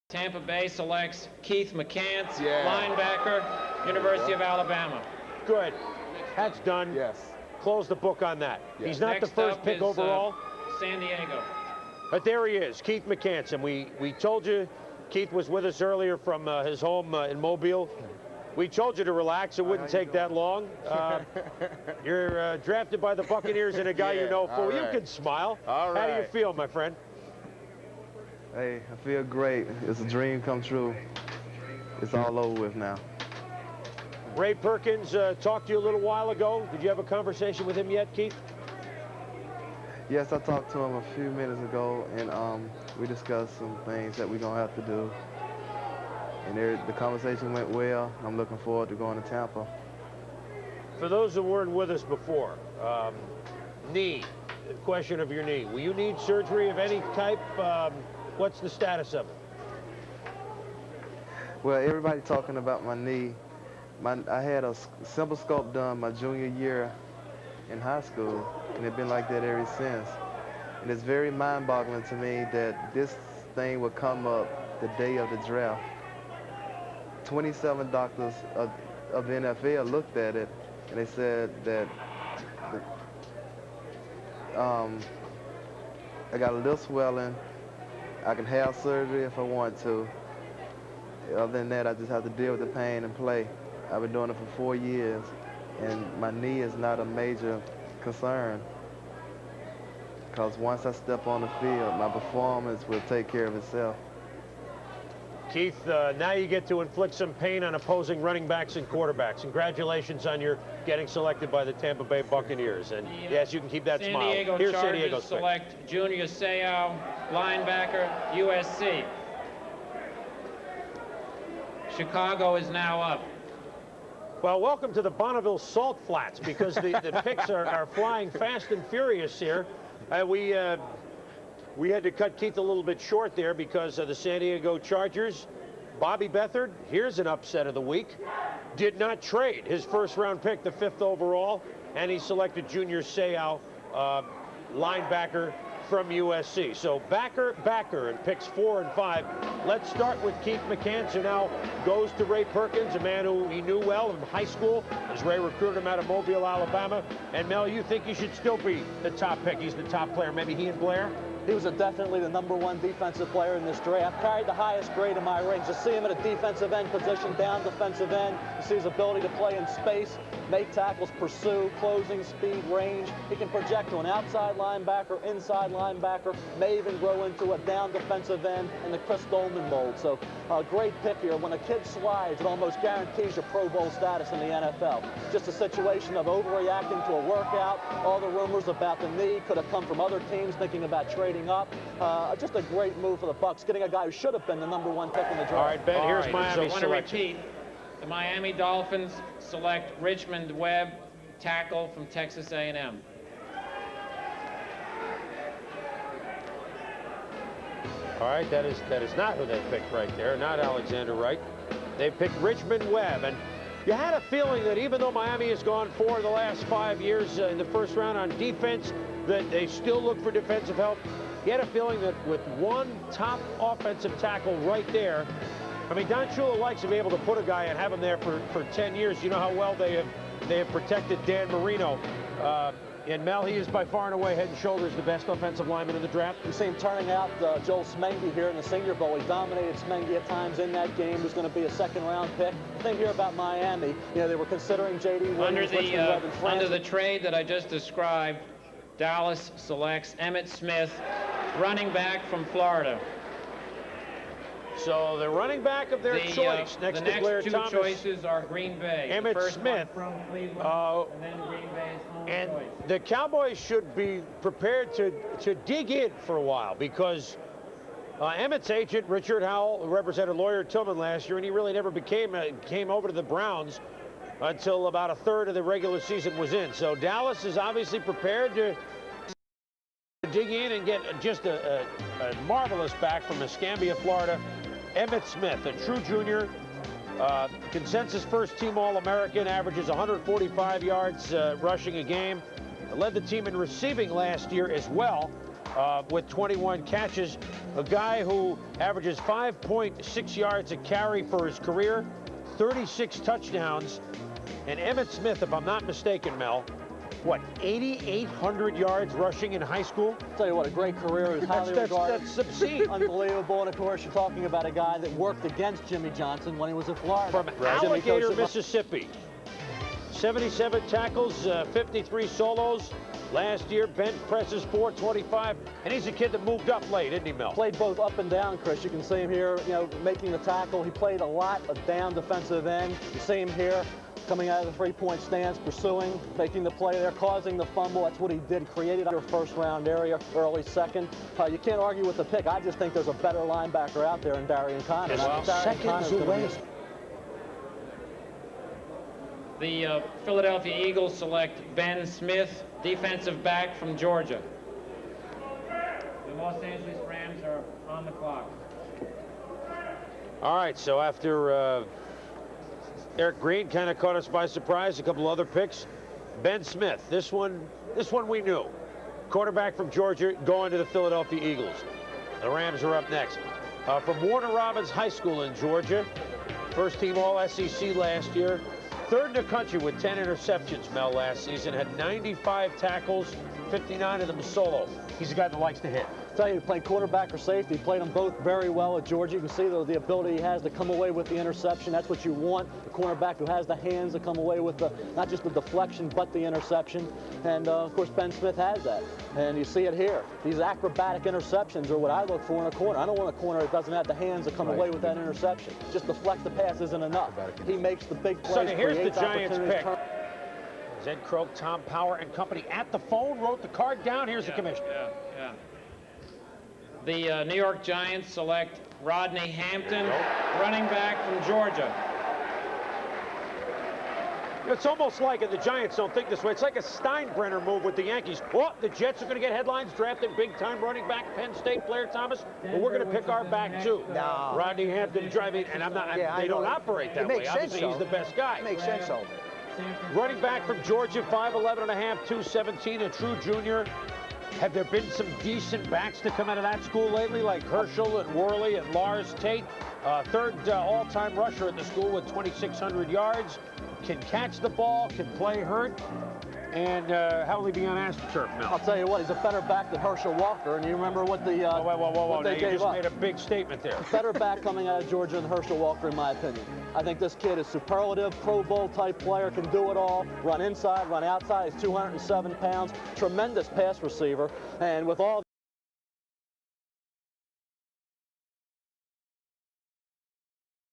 Tampa Bay selects Keith McCants, linebacker, University of Alabama. Good. That's done. Yes. Close the book on that. Yes. He's not Next the first up pick is, overall. San Diego. But there he is, Keith McCants. And we told you, Keith was with us earlier from his home in Mobile. We told you to relax. It wouldn't take that long. You're drafted by the Buccaneers and a guy you know full. You can smile. All right. How do you feel, my friend? Hey, I feel great. It's a dream come true. It's all over with now. Ray Perkins talked to you a little while ago. Did you have a conversation with him yet, Keith? Yes, I talked to him a few minutes ago, and we discussed some things that we're going to have to do. And the conversation went well. I'm looking forward to going to Tampa. For those who weren't with us before, knee, the question of your knee. Will you need surgery of any type? What's the status of it? Well, everybody talking about my knee. I had a simple sculpt done my junior year in high school, and it's been like that ever since. And it's very mind-boggling to me that this thing would come up the day of the draft. 27 doctors of the NFL looked at it, and they said that I got a little swelling. I can have surgery if I want to. Other than that, I just have to deal with the pain and play. I've been doing it for 4 years, and my knee is not a major concern. Because once I step on the field, my performance will take care of itself. Keith, now you get to inflict some pain on opposing running backs and quarterbacks. Congratulations on your getting selected by the Tampa Bay Buccaneers. And yes, you can keep that smile. Here's San Diego's pick. Select Junior Seau, linebacker, USC. Chicago is now up. Well, welcome to the Bonneville Salt Flats, because the picks are flying fast and furious here. We had to cut Keith a little bit short there because of the San Diego Chargers. Bobby Beathard, here's an upset of the week, did not trade his first-round pick, the 5th overall, and he selected Junior Seau, linebacker from USC. So backer in picks 4 and 5. Let's start with Keith McCants, who now goes to Ray Perkins, a man who he knew well in high school, as Ray recruited him out of Mobile, Alabama. And Mel, you think he should still be the top pick? He's the top player. Maybe he and Blair? He was definitely the #1 defensive player in this draft. Carried the highest grade in my range. To see him at a defensive end position, down defensive end. You see his ability to play in space, make tackles, pursue, closing, speed, range. He can project to an outside linebacker, inside linebacker, may even grow into a down defensive end in the Chris Dolman mold. So a great pick here. When a kid slides, it almost guarantees your Pro Bowl status in the NFL. Just a situation of overreacting to a workout. All the rumors about the knee could have come from other teams thinking about trading up. Just a great move for the Bucs, getting a guy who should have been the #1 pick in the draft. All right, Ben, here's Miami's So I want to repeat. The Miami Dolphins select Richmond Webb, tackle from Texas A&M. All right, that is not who they picked right there, not Alexander Wright. They picked Richmond Webb, and you had a feeling that even though Miami has gone 4 of the last 5 years in the first round on defense, that they still look for defensive help. You had a feeling that with one top offensive tackle right there, I mean, Don Shula likes to be able to put a guy and have him there for 10 years. You know how well they have protected Dan Marino. And Mel, he is by far and away head and shoulders the best offensive lineman in the draft. You see him turning out Joel Smengi here in the Senior Bowl. He dominated Smengi at times in that game. Who's going to be a second-round pick. The thing here about Miami, you know, they were considering J.D. Williams, Under the trade that I just described, Dallas selects Emmitt Smith, running back from Florida. So the running back of their choice next to Blair Thomas. The next 2 choices are Green Bay. Emmitt Smith. From Cleveland, and then Green Bay's home and choice. The Cowboys should be prepared to dig in for a while, because Emmitt's agent, Richard Howell, who represented Lawyer Tillman last year, and he really never came over to the Browns until about a third of the regular season was in. So Dallas is obviously prepared to dig in and get just a marvelous back from Escambia, Florida. Emmitt Smith, a true junior, consensus first-team All-American, averages 145 yards rushing a game. Led the team in receiving last year as well. with 21 catches. A guy who averages 5.6 yards a carry for his career, 36 touchdowns. And Emmitt Smith, if I'm not mistaken, Mel, what, 8,800 yards rushing in high school? I'll tell you what, a great career. He was highly regarded. That's obscene. Unbelievable. And of course, you're talking about a guy that worked against Jimmy Johnson when he was in Florida. From Alligator, Mississippi. 77 tackles, 53 solos. Last year, bench presses 425, and he's a kid that moved up late, isn't he, Mel? Played both up and down, Chris. You can see him here, you know, making the tackle. He played a lot of down defensive end. You see him here coming out of the three-point stance, pursuing, making the play there, causing the fumble. That's what he did, created our first-round area, early second. You can't argue with the pick. I just think there's a better linebacker out there in Darian Connor. Well, seconds away. The Philadelphia Eagles select Ben Smith, defensive back from Georgia. The Los Angeles Rams are on the clock. All right, so after Eric Green kind of caught us by surprise, a couple other picks. Ben Smith, this one we knew. Quarterback from Georgia going to the Philadelphia Eagles. The Rams are up next. From Warner Robins High School in Georgia, first team All-SEC last year. Third in the country with 10 interceptions, Mel, last season. Had 95 tackles, 59 of them solo. He's a guy that likes to hit. I tell you, he played quarterback or safety. He played them both very well at Georgia. You can see the ability he has to come away with the interception. That's what you want, a cornerback who has the hands to come away with not just the deflection, but the interception. And, of course, Ben Smith has that. And you see it here. These acrobatic interceptions are what I look for in a corner. I don't want a corner that doesn't have the hands to come away with that interception. Just deflect the pass isn't enough. He makes the big plays. So here's the Giants pick. Zed Kroke, Tom Power and company at the phone, wrote the card down. Here's the commissioner. Yeah. The New York Giants select Rodney Hampton, running back from Georgia. It's almost like, and the Giants don't think this way, it's like a Steinbrenner move with the Yankees. Well, the Jets are going to get headlines drafting big-time running back, Penn State Blair Thomas, but we're going to pick our back, too. No. Rodney Hampton driving, and I'm not, they don't operate that way. Obviously, he's the best guy. It makes sense, though. Running back from Georgia, 5'11 and a half, 217, a true junior. Have there been some decent backs to come out of that school lately, like Herschel and Worley and Lars Tate? Third all-time rusher at the school with 2,600 yards. Can catch the ball, can play hurt. And how will he be on AstroTurf, Mel? I'll tell you what, he's a better back than Herschel Walker. And you remember what the whoa. they now gave you just up. made a big statement there. Better back coming out of Georgia than Herschel Walker, in my opinion. I think this kid is superlative, Pro Bowl type player, can do it all, run inside, run outside. He's 207 pounds, tremendous pass receiver. And with all